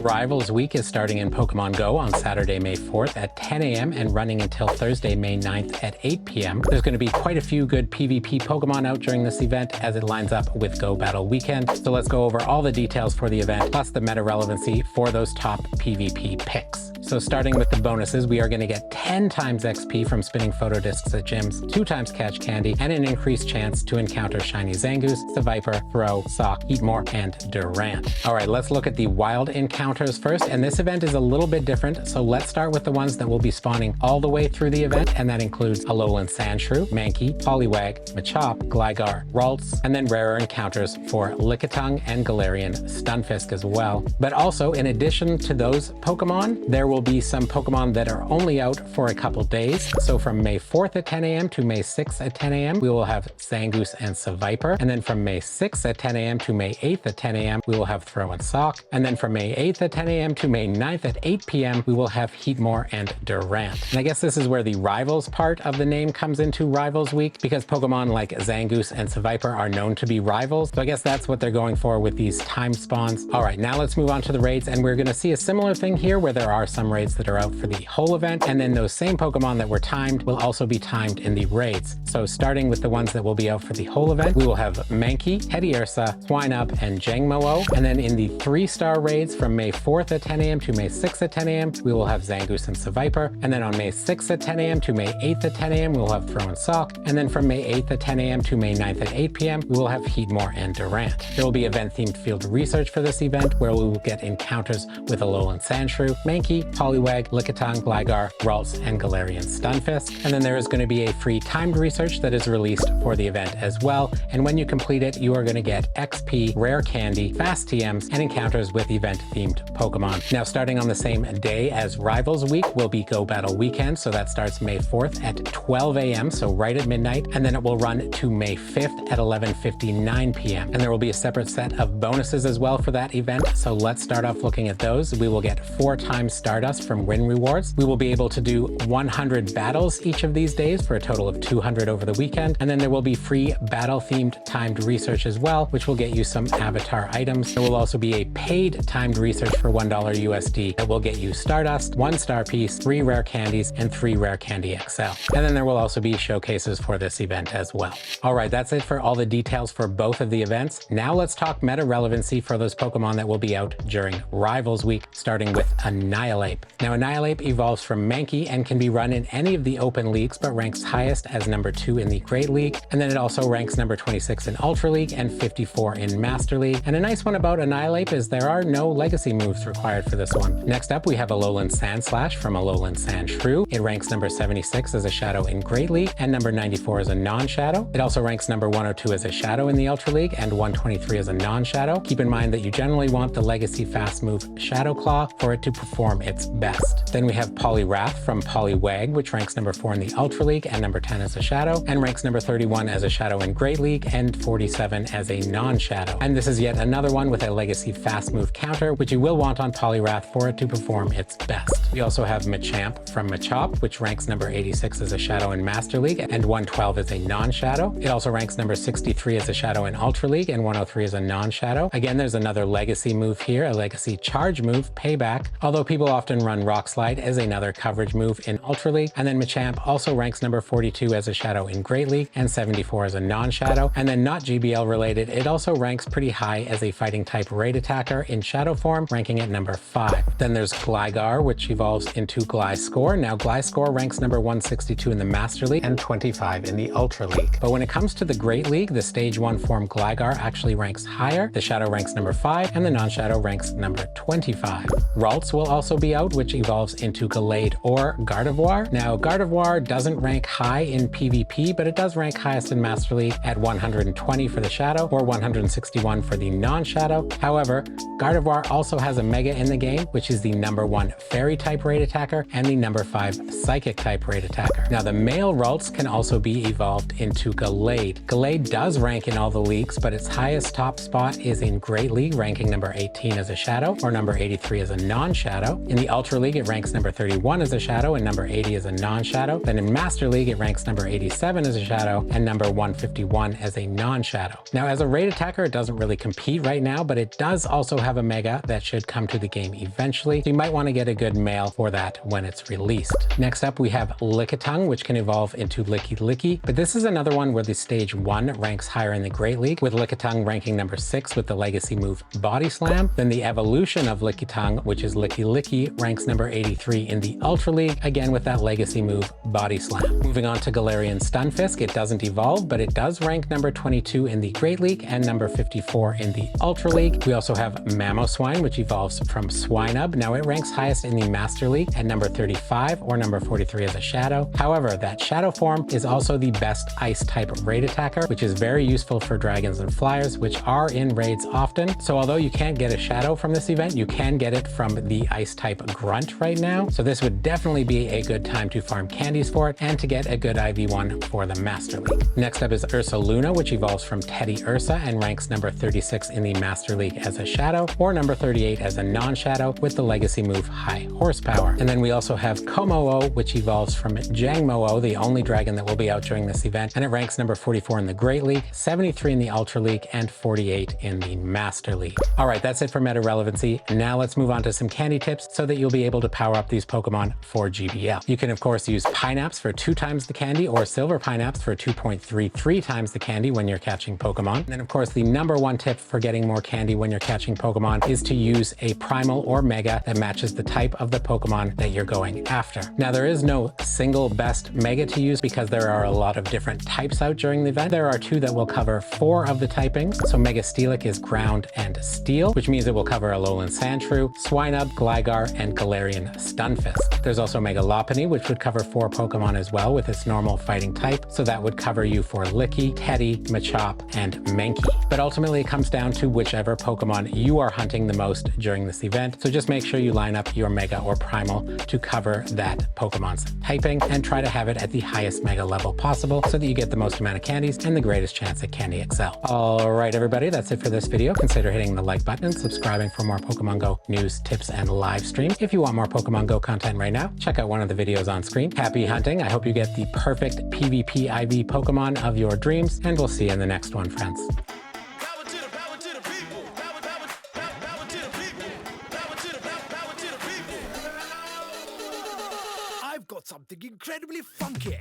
Rivals Week is starting in Pokemon Go on Saturday, May 4th at 10 a.m. and running until Thursday, May 9th at 8 p.m. There's going to be quite a few good PvP Pokemon out during this event as it lines up with Go Battle Weekend. So let's go over all the details for the event, plus the meta relevancy for those top PvP picks. So starting with the bonuses, we are going to get 10 times XP from spinning photo discs at gyms, 2 times catch candy, and an increased chance to encounter shiny Zangoose, Seviper, Throw, Sock, Heatmore, and Durant. All right, let's look at the wild encounters first, and this event is a little bit different, so let's start with the ones that will be spawning all the way through the event, and that includes Alolan Sandshrew, Mankey, Poliwag, Machop, Gligar, Ralts, and then rarer encounters for Lickitung and Galarian Stunfisk as well. But also, in addition to those Pokemon, there will be some Pokemon that are only out for a couple days. So from May 4th at 10 a.m. to May 6th at 10 a.m., we will have Zangoose and Seviper. And then from May 6th at 10 a.m. to May 8th at 10 a.m., we will have Throw and Sock. And then from May 8th at 10 a.m. to May 9th at 8 p.m., we will have Heatmore and Durant. And I guess this is where the Rivals part of the name comes into Rivals Week, because Pokemon like Zangoose and Seviper are known to be rivals. So I guess that's what they're going for with these time spawns. All right, now let's move on to the raids, and we're going to see a similar thing here where there are some raids that are out for the whole event, and then those same Pokemon that were timed will also be timed in the raids. So starting with the ones that will be out for the whole event, we will have Mankey, Teddiursa, Swinub, and Jangmo-O. And then in the 3-star raids from May 4th at 10 a.m. to May 6th at 10 a.m., we will have Zangoose and Seviper. And then on May 6th at 10 a.m. to May 8th at 10 a.m., we will have Throw and Sock. And then from May 8th at 10 a.m. to May 9th at 8 p.m., we will have Heatmore and Durant. There will be event-themed field research for this event, where we will get encounters with Alolan Sandshrew, Mankey, Poliwag, Lickitung, Gligar, Ralts, and Galarian Stunfisk. And then there is going to be a free timed research that is released for the event as well. And when you complete it, you are going to get XP, rare candy, fast TMs, and encounters with event-themed Pokemon. Now, starting on the same day as Rivals Week will be Go Battle Weekend. So that starts May 4th at 12 a.m., so right at midnight. And then it will run to May 5th at 11:59 p.m. And there will be a separate set of bonuses as well for that event. So let's start off looking at those. We will get 4 times Stardust from win rewards. We will be able to do 100 battles each of these days for a total of 200 over the weekend. And then there will be free battle-themed timed research as well, which will get you some avatar items. There will also be a paid timed research for $1 USD that will get you Stardust, 1 star piece, 3 rare candies, and 3 rare candy XL. And then there will also be showcases for this event as well. All right, that's it for all the details for both of the events. Now let's talk meta relevancy for those Pokemon that will be out during Rivals Week, starting with Annihilape. Now, Annihilape evolves from Mankey and can be run in any of the open leagues, but ranks highest as number 2 in the Great League. And then it also ranks number 26 in Ultra League and 54 in Master League. And a nice one about Annihilape is there are no legacy moves required for this one. Next up, we have Alolan Sandslash from Alolan Sandshrew. It ranks number 76 as a Shadow in Great League and number 94 as a non-Shadow. It also ranks number 102 as a Shadow in the Ultra League and 123 as a non-Shadow. Keep in mind that you generally want the legacy fast move Shadow Claw for it to perform its best. Then we have Poliwrath from Poliwag, which ranks number 4 in the Ultra League and number 10 as a Shadow, and ranks number 31 as a Shadow in Great League and 47 as a non-Shadow. And this is yet another one with a legacy fast move counter, which you will want on Poliwrath for it to perform its best. We also have Machamp from Machop, which ranks number 86 as a Shadow in Master League and 112 as a non-Shadow. It also ranks number 63 as a Shadow in Ultra League and 103 as a non-Shadow. Again, there's another legacy move here, a legacy charge move, Payback, although people often run Rock Slide as another coverage move in Ultra League. And then Machamp also ranks number 42 as a Shadow in Great League and 74 as a non-Shadow. And then not GBL related, it also ranks pretty high as a fighting type raid attacker in Shadow form, ranking at number 5. Then there's Gligar, which evolves into Gliscor. Now Gliscor ranks number 162 in the Master League and 25 in the Ultra League. But when it comes to the Great League, the Stage 1 form Gligar actually ranks higher. The Shadow ranks number 5 and the non-Shadow ranks number 25. Ralts will also be out, which evolves into Gallade or Gardevoir. Now Gardevoir doesn't rank high in PvP, but it does rank highest in Master League at 120 for the Shadow or 161 for the non-Shadow. However, Gardevoir also has a Mega in the game, which is the number 1 Fairy type raid attacker and the number 5 Psychic type raid attacker. Now the male Ralts can also be evolved into Gallade. Gallade does rank in all the leagues, but its highest top spot is in Great League, ranking number 18 as a Shadow or number 83 as a non-Shadow. In the Ultra League, it ranks number 31 as a Shadow and number 80 as a non-Shadow. Then in Master League, it ranks number 87 as a Shadow and number 151 as a non-Shadow. Now as a raid attacker, it doesn't really compete right now, but it does also have a Mega that should come to the game eventually. So you might want to get a good male for that when it's released. Next up, we have Lickitung, which can evolve into Licky Licky, but this is another one where the stage 1 ranks higher in the Great League, with Lickitung ranking number 6 with the legacy move Body Slam. Then the evolution of Lickitung, which is Licky Licky, ranks number 83 in the Ultra League, again with that legacy move Body Slam. Moving on to Galarian Stunfisk, it doesn't evolve, but it does rank number 22 in the Great League and number 54 in the Ultra League. We also have Mamoswine, which evolves from Swinub. Now it ranks highest in the Master League at number 35 or number 43 as a Shadow. However, that Shadow form is also the best Ice type raid attacker, which is very useful for Dragons and Flyers, which are in raids often. So although you can't get a Shadow from this event, you can get it from the Ice type Grunt right now. So this would definitely be a good time to farm candies for it and to get a good IV1 for the Master League. Next up is Ursa Luna, which evolves from Teddy Ursa and ranks number 36 in the Master League as a Shadow, or number 38 as a non-Shadow with the legacy move High Horsepower. And then we also have Komo-o, which evolves from Jangmo-o, the only dragon that will be out during this event, and it ranks number 44 in the Great League, 73 in the Ultra League, and 48 in the Master League. All right, that's it for meta relevancy. Now let's move on to some candy tips so that you'll be able to power up these Pokemon for GBL. You can of course use Pineapps for 2 times the candy, or Silver Pineapps for 2.33 times the candy when you're catching Pokemon. And then of course the number 1 tip for getting more candy when you're catching Pokemon is to use a Primal or Mega that matches the type of the Pokemon that you're going after. Now there is no single best Mega to use because there are a lot of different types out during the event. There are 2 that will cover 4 of the typings. So Mega Steelix is Ground and Steel, which means it will cover Alolan Sandshrew, Swinub, Gligar, and Galarian Stunfisk. There's also Mega Lopunny, which would cover 4 Pokemon as well with its normal fighting type. So that would cover you for Licky, Teddy, Machop, and Mankey. But ultimately it comes down to whichever Pokemon you are hunting the most during this event. So just make sure you line up your Mega or Primal to cover that Pokemon's typing and try to have it at the highest Mega level possible so that you get the most amount of candies and the greatest chance at Candy Excel. All right, everybody, that's it for this video. Consider hitting the like button and subscribing for more Pokemon Go news, tips, and live streams. If you want more Pokemon Go content right now, check out one of the videos on screen. Happy hunting. I hope you get the perfect PvP IV Pokemon of your dreams, and we'll see you in the next one, friends. I've got something incredibly funky.